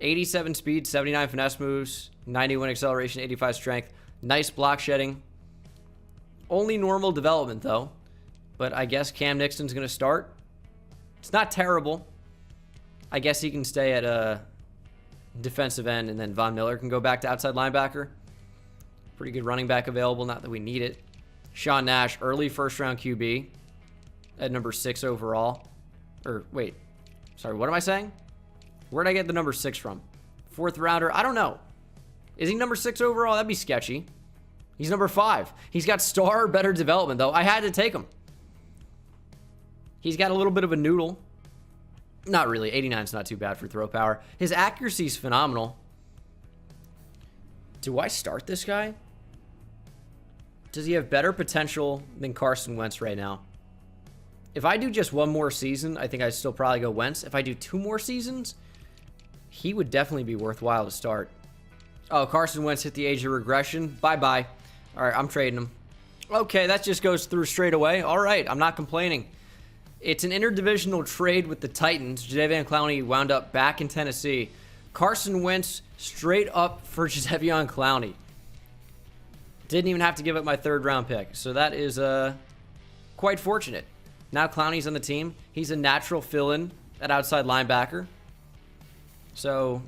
87 speed, 79 finesse moves, 91 acceleration, 85 strength. Nice block shedding. Only normal development, though. But I guess Cam Nixon's going to start. It's not terrible. I guess he can stay at a defensive end, and then Von Miller can go back to outside linebacker. Pretty good running back available, not that we need it. Sean Nash, early first-round QB at number 6 overall. Or, wait. Sorry, what am I saying? Where'd I get the number 6 from? 4th rounder? I don't know. Is he number 6 overall? That'd be sketchy. He's number 5. He's got star better development, though. I had to take him. He's got a little bit of a noodle. Not really. 89's not too bad for throw power. His accuracy's phenomenal. Do I start this guy? Does he have better potential than Carson Wentz right now? If I do just one more season, I think I'd still probably go Wentz. If I do 2 more seasons, he would definitely be worthwhile to start. Oh, Carson Wentz hit the age of regression. Bye-bye. All right, I'm trading him. Okay, that just goes through straight away. All right, I'm not complaining. It's an interdivisional trade with the Titans. Jadeveon Clowney wound up back in Tennessee. Carson Wentz straight up for Jadeveon Clowney. Didn't even have to give up my 3rd-round pick. So that is quite fortunate. Now Clowney's on the team. He's a natural fill-in at outside linebacker. So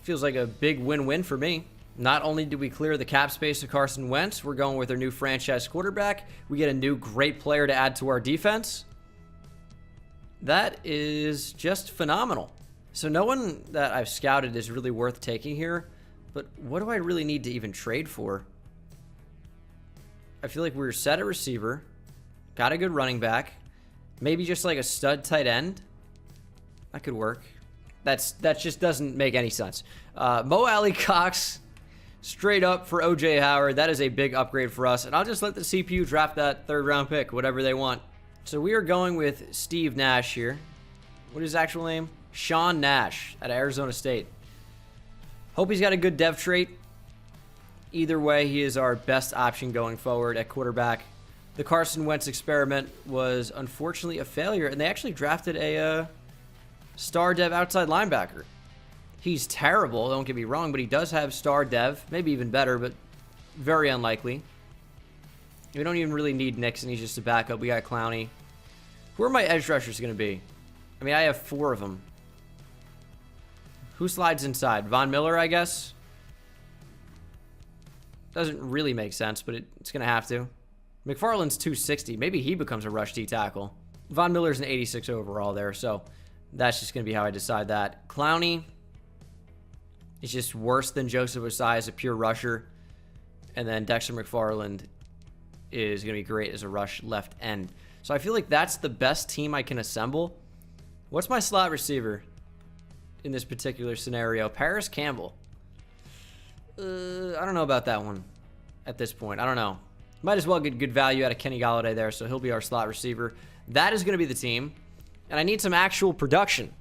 feels like a big win-win for me. Not only do we clear the cap space of Carson Wentz, we're going with our new franchise quarterback. We get a new great player to add to our defense. That is just phenomenal. So no one that I've scouted is really worth taking here, but what do I really need to even trade for? I feel like we're set at receiver, got a good running back, maybe just like a stud tight end. That could work. That just doesn't make any sense. Mo Alley Cox, straight up for O.J. Howard. That is a big upgrade for us, and I'll just let the CPU draft that 3rd-round pick, whatever they want. So we are going with Steve Nash here. What is his actual name? Sean Nash at Arizona State. Hope he's got a good dev trait. Either way, he is our best option going forward at quarterback. The Carson Wentz experiment was unfortunately a failure, and they actually drafted a star dev outside linebacker. He's terrible, don't get me wrong, but he does have star dev. Maybe even better, but very unlikely. We don't even really need Nixon. He's just a backup. We got Clowney. Who are my edge rushers going to be? I mean, I have 4 of them. Who slides inside? Von Miller, I guess? Doesn't really make sense, but it's going to have to. McFarland's 260. Maybe he becomes a rush D tackle. Von Miller's an 86 overall there, so that's just going to be how I decide that. Clowney is just worse than Joseph Osai as a pure rusher. And then Dexter McFarland is going to be great as a rush left end. So I feel like that's the best team I can assemble. What's my slot receiver in this particular scenario? Paris Campbell. I don't know about that one at this point. I don't know. Might as well get good value out of Kenny Golladay there, so he'll be our slot receiver. That is going to be the team. And I need some actual production.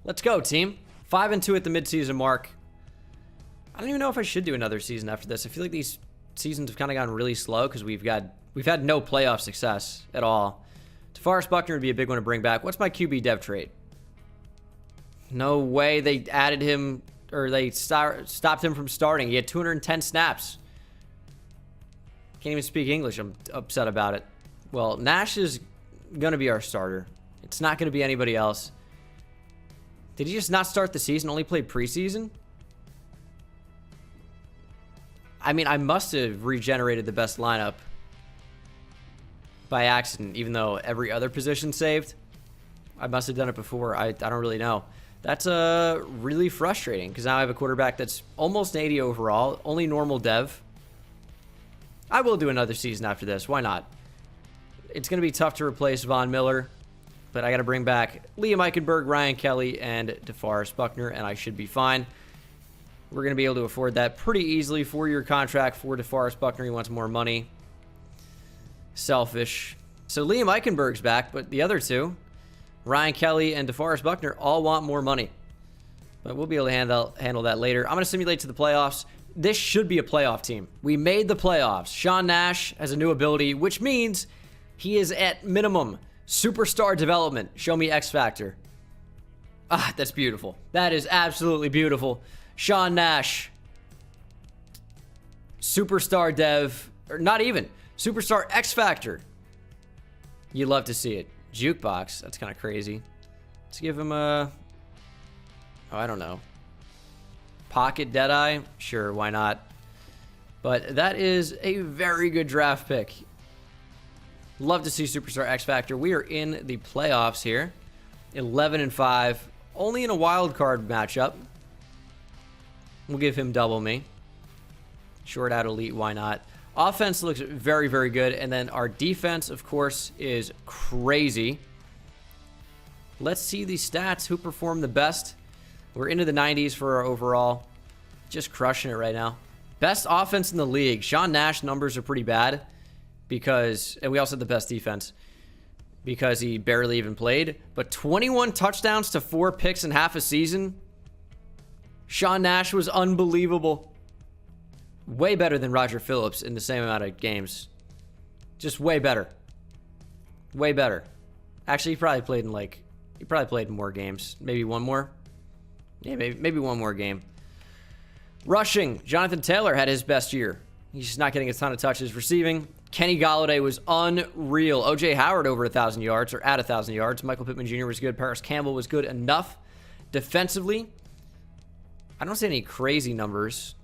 Let's go, team. 5-2 at the midseason mark. I don't even know if I should do another season after this. I feel like these seasons have kind of gone really slow because we've had no playoff success at all. DeForest Buckner would be a big one to bring back. What's my QB dev trait? No way they added him, or they stopped him from starting. He had 210 snaps. Can't even speak English. I'm upset about it. Well, Nash is going to be our starter. It's not going to be anybody else. Did he just not start the season? Only played preseason? I mean, I must have regenerated the best lineup by accident, even though every other position saved. I must have done it before. I don't really know. That's really frustrating because now I have a quarterback that's almost 80 overall, only normal dev. I will do another season after this. Why not? It's going to be tough to replace Von Miller, but I got to bring back Liam Eichenberg, Ryan Kelly, and DeForest Buckner, and I should be fine. We're going to be able to afford that pretty easily. 4-year contract for DeForest Buckner. He wants more money. Selfish. So Liam Eichenberg's back, but the other two, Ryan Kelly and DeForest Buckner, all want more money. But we'll be able to handle that later. I'm going to simulate to the playoffs. This should be a playoff team. We made the playoffs. Sean Nash has a new ability, which means he is at minimum superstar development. Show me X Factor. Ah, that's beautiful. That is absolutely beautiful. Sean Nash. Superstar dev. Or not even. Superstar X Factor. You love to see it. Jukebox. That's kind of crazy. Let's give him a... Oh, I don't know. Pocket Deadeye? Sure, why not? But that is a very good draft pick. Love to see Superstar X Factor. We are in the playoffs here. 11-5. Only in a wild card matchup. We'll give him double me. Short out elite, why not? Offense looks very, very good. And then our defense, of course, is crazy. Let's see the stats. Who performed the best? We're into the 90s for our overall. Just crushing it right now. Best offense in the league. Sean Nash numbers are pretty bad because, and we also had the best defense because he barely even played. But 21 touchdowns to 4 picks in half a season. Sean Nash was unbelievable. Way better than Roger Phillips in the same amount of games. Just way better. Way better. Actually, he probably played in more games. Maybe one more. Yeah, maybe one more game. Rushing. Jonathan Taylor had his best year. He's just not getting a ton of touches. Receiving. Kenny Golladay was unreal. O.J. Howard over 1,000 yards, or at 1,000 yards. Michael Pittman Jr. was good. Paris Campbell was good enough. Defensively, I don't see any crazy numbers.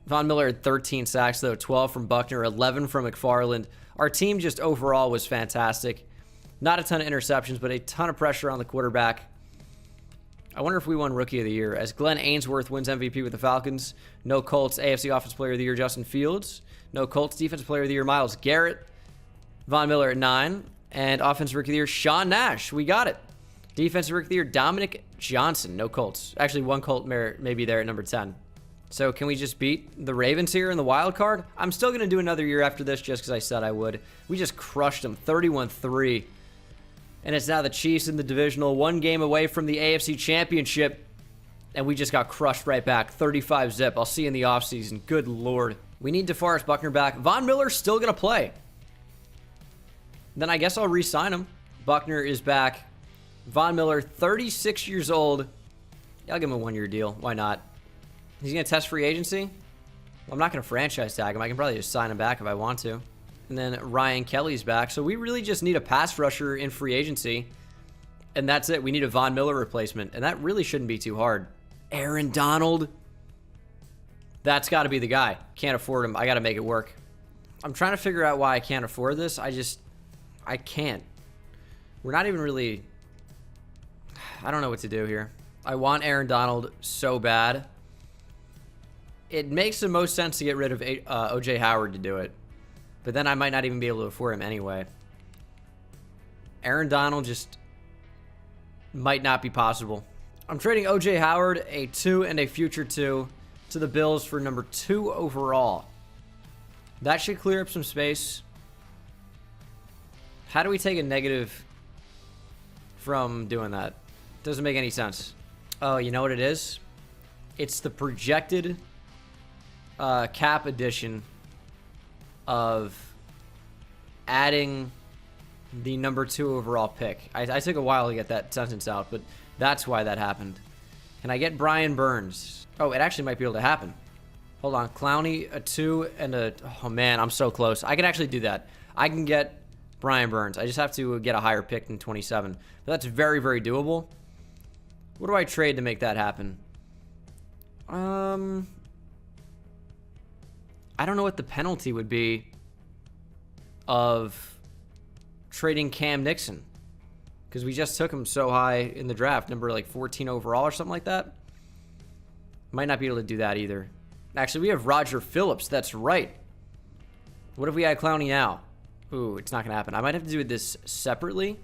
Von Miller had 13 sacks, though. 12 from Buckner, 11 from McFarland. Our team just overall was fantastic. Not a ton of interceptions, but a ton of pressure on the quarterback. I wonder if we won Rookie of the Year. As Glenn Ainsworth wins MVP with the Falcons. No Colts AFC Offensive Player of the Year, Justin Fields. No Colts Defensive Player of the Year, Myles Garrett. Von Miller at 9. And Offensive Rookie of the Year, Sean Nash. We got it. Defensive Rookie of the Year, Dominic Johnson. No Colts. Actually, one Colt maybe there at number 10. So can we just beat the Ravens here in the wild card? I'm still going to do another year after this just because I said I would. We just crushed them, 31-3. And it's now the Chiefs in the divisional, 1 game away from the AFC Championship. And we just got crushed right back, 35-zip. I'll see you in the offseason. Good Lord. We need DeForest Buckner back. Von Miller's still going to play. Then I guess I'll re-sign him. Buckner is back. Von Miller, 36 years old. Yeah, I'll give him a 1-year deal. Why not? He's going to test free agency? Well, I'm not going to franchise tag him. I can probably just sign him back if I want to. And then Ryan Kelly's back. So we really just need a pass rusher in free agency. And that's it. We need a Von Miller replacement. And that really shouldn't be too hard. Aaron Donald. That's got to be the guy. Can't afford him. I got to make it work. I'm trying to figure out why I can't afford this. I can't. We're not even really... I don't know what to do here. I want Aaron Donald so bad. It makes the most sense to get rid of O.J. Howard to do it. But then I might not even be able to afford him anyway. Aaron Donald just might not be possible. I'm trading O.J. Howard, a 2 and a future 2, to the Bills for number 2 overall. That should clear up some space. How do we take a negative from doing that? Doesn't make any sense. Oh, you know what it is? It's the projected cap addition of adding the number 2 overall pick. I took a while to get that sentence out, but that's why that happened. Can I get Brian Burns? Oh, it actually might be able to happen. Hold on. Clowney, a 2 and a... Oh, man, I'm so close. I can actually do that. I can get Brian Burns. I just have to get a higher pick than 27. But that's very, very doable. What do I trade to make that happen? I don't know what the penalty would be of trading Cam Nixon, because we just took him so high in the draft, number like 14 overall or something like that. Might not be able to do that either. Actually, we have Roger Phillips. That's right. What if we add Clowney now? Ooh, it's not going to happen. I might have to do this separately.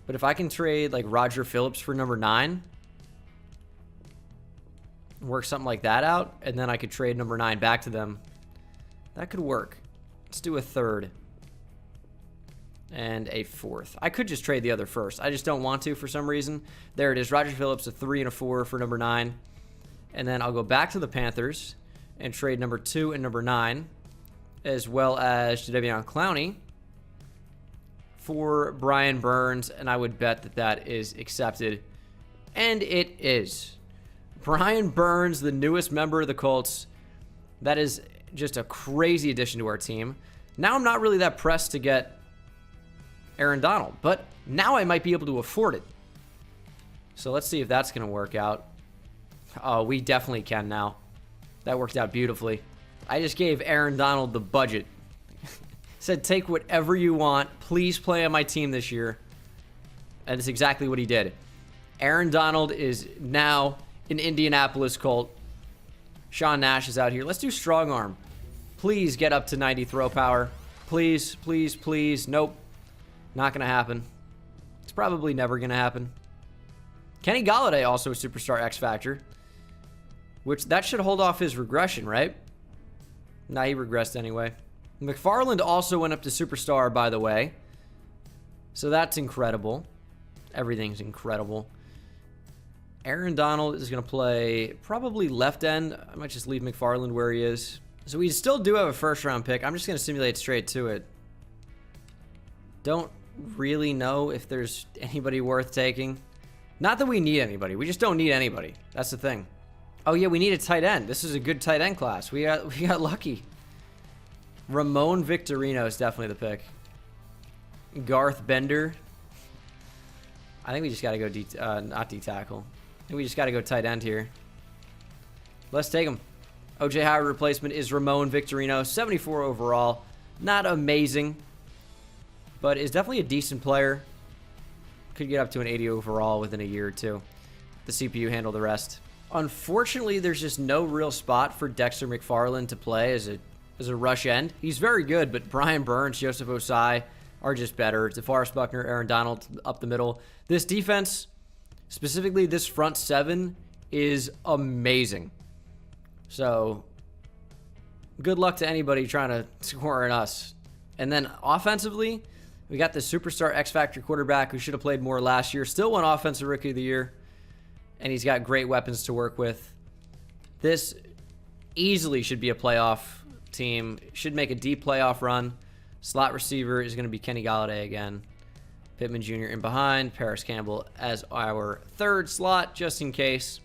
But if I can trade like Roger Phillips for number 9, work something like that out, and then I could trade number 9 back to them, that could work. Let's do a 3rd and a 4th. I could just trade the other first. I just don't want to for some reason. There it is. Roger Phillips, a 3 and a 4 for number 9. And then I'll go back to the Panthers and trade number 2 and number 9, as well as Jadeveon Clowney for Brian Burns, and I would bet that that is accepted. And it is. Brian Burns, the newest member of the Colts. That is just a crazy addition to our team. Now I'm not really that pressed to get Aaron Donald, but now I might be able to afford it. So let's see if that's going to work out. Oh, we definitely can now. That worked out beautifully. I just gave Aaron Donald the budget. Said, take whatever you want. Please play on my team this year. And it's exactly what he did. Aaron Donald is now an Indianapolis Colt. Sean Nash is out here. Let's do strong arm. Please get up to 90 throw power. Please, please, please. Nope. Not going to happen. It's probably never going to happen. Kenny Golladay, also a superstar X Factor. Which, that should hold off his regression, right? Nah, he regressed anyway. McFarland also went up to superstar, by the way. So that's incredible. Everything's incredible. Aaron Donald is going to play probably left end. I might just leave McFarland where he is. So we still do have a first-round pick. I'm just going to simulate straight to it. Don't really know if there's anybody worth taking. Not that we need anybody. We just don't need anybody. That's the thing. Oh, yeah, we need a tight end. This is a good tight end class. We got lucky. Ramon Victorino is definitely the pick. Garth Bender. I think we just got to go not D-tackle. I think we just got to go tight end here. Let's take him. O.J. Howard replacement is Ramon Victorino. 74 overall. Not amazing, but is definitely a decent player. Could get up to an 80 overall within a year or two. The CPU handle the rest. Unfortunately, there's just no real spot for Dexter McFarland to play as a rush end. He's very good, but Brian Burns, Joseph Osai are just better. DeForest Buckner, Aaron Donald up the middle. This defense, specifically this front 7, is amazing. So, good luck to anybody trying to score on us. And then offensively, we got the superstar X-Factor quarterback who should have played more last year. Still won Offensive Rookie of the Year. And he's got great weapons to work with. This easily should be a playoff team. Should make a deep playoff run. Slot receiver is going to be Kenny Golladay again. Pittman Jr. in behind. Paris Campbell as our third slot, just in case.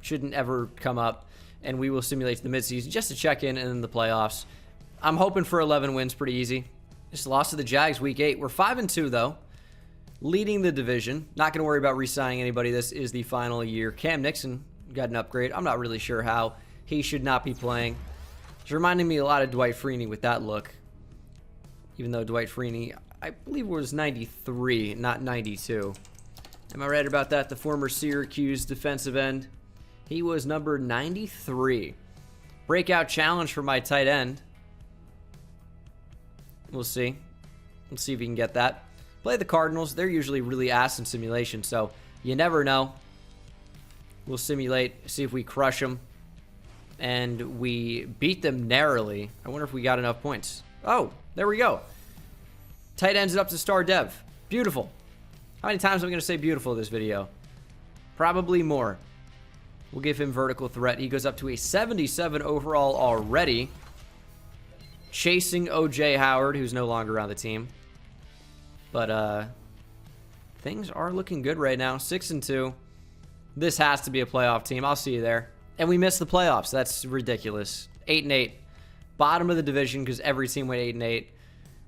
Shouldn't ever come up. And we will simulate the midseason just to check in and then the playoffs. I'm hoping for 11 wins pretty easy. Just lost to the Jags week 8. We're 5-2, though. Leading the division. Not going to worry about re-signing anybody. This is the final year. Cam Nixon got an upgrade. I'm not really sure how. He should not be playing. It's reminding me a lot of Dwight Freeney with that look. Even though Dwight Freeney, I believe, was 93, not 92. Am I right about that? The former Syracuse defensive end. He was number 93. Breakout challenge for my tight end. We'll see. We'll see if we can get that. Play the Cardinals. They're usually really ass in simulation, so you never know. We'll simulate, see if we crush them. And we beat them narrowly. I wonder if we got enough points. Oh, there we go. Tight ends it up to star dev. Beautiful. How many times am I going to say beautiful in this video? Probably more. We'll give him vertical threat. He goes up to a 77 overall already. Chasing O.J. Howard, who's no longer on the team. But things are looking good right now. 6-2. This has to be a playoff team. I'll see you there. And we missed the playoffs. That's ridiculous. 8-8. Bottom of the division because every team went 8-8.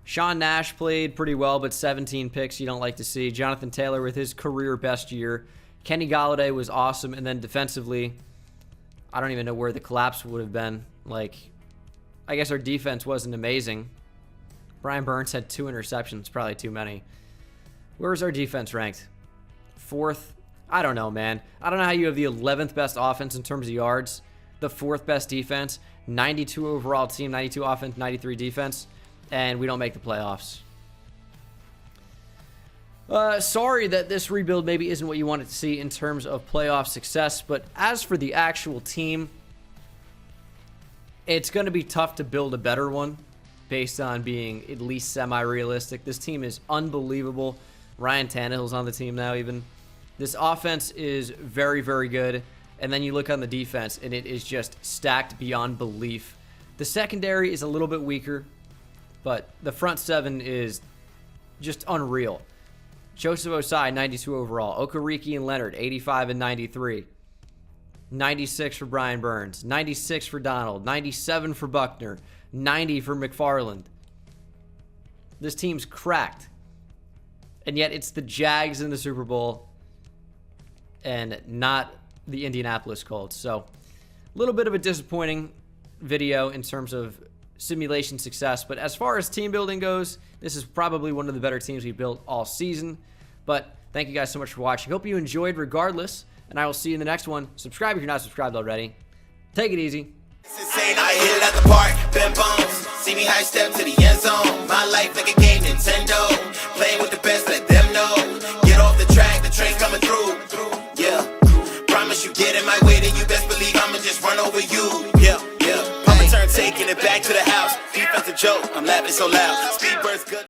Sean Nash played pretty well, but 17 picks you don't like to see. Jonathan Taylor with his career best year. Kenny Golladay was awesome. And then defensively, I don't even know where the collapse would have been. Like, I guess our defense wasn't amazing. Brian Burns had 2 interceptions. Probably too many. Where was our defense ranked? 4th? I don't know, man. I don't know how you have the 11th best offense in terms of yards. The 4th best defense. 92 overall team. 92 offense, 93 defense. And we don't make the playoffs. Sorry that this rebuild maybe isn't what you wanted to see in terms of playoff success. But as for the actual team, it's going to be tough to build a better one based on being at least semi-realistic. This team is unbelievable. Ryan Tannehill's on the team now even. This offense is very, very good. And then you look on the defense, and it is just stacked beyond belief. The secondary is a little bit weaker, but the front 7 is just unreal. Joseph Osai, 92 overall. Okereke and Leonard, 85 and 93. 96 for Brian Burns. 96 for Donald. 97 for Buckner. 90 for McFarland. This team's cracked. And yet it's the Jags in the Super Bowl and not the Indianapolis Colts. So a little bit of a disappointing video in terms of simulation success. But as far as team building goes, this is probably one of the better teams we built all season. But thank you guys so much for watching. Hope you enjoyed regardless. And I will see you in the next one. Subscribe if you're not subscribed already. Take it easy. I hit it at the park, bend bones. See me high step to the end zone. My life like a game, Nintendo. Playing with the best, let them know. Get off the track, the train's coming through. Yeah, promise you get in my way, then you best believe I'ma just run over you. Yeah. I'ma turn taking it back to the house. Defensive joke, I'm laughing so loud. Speedbird's good.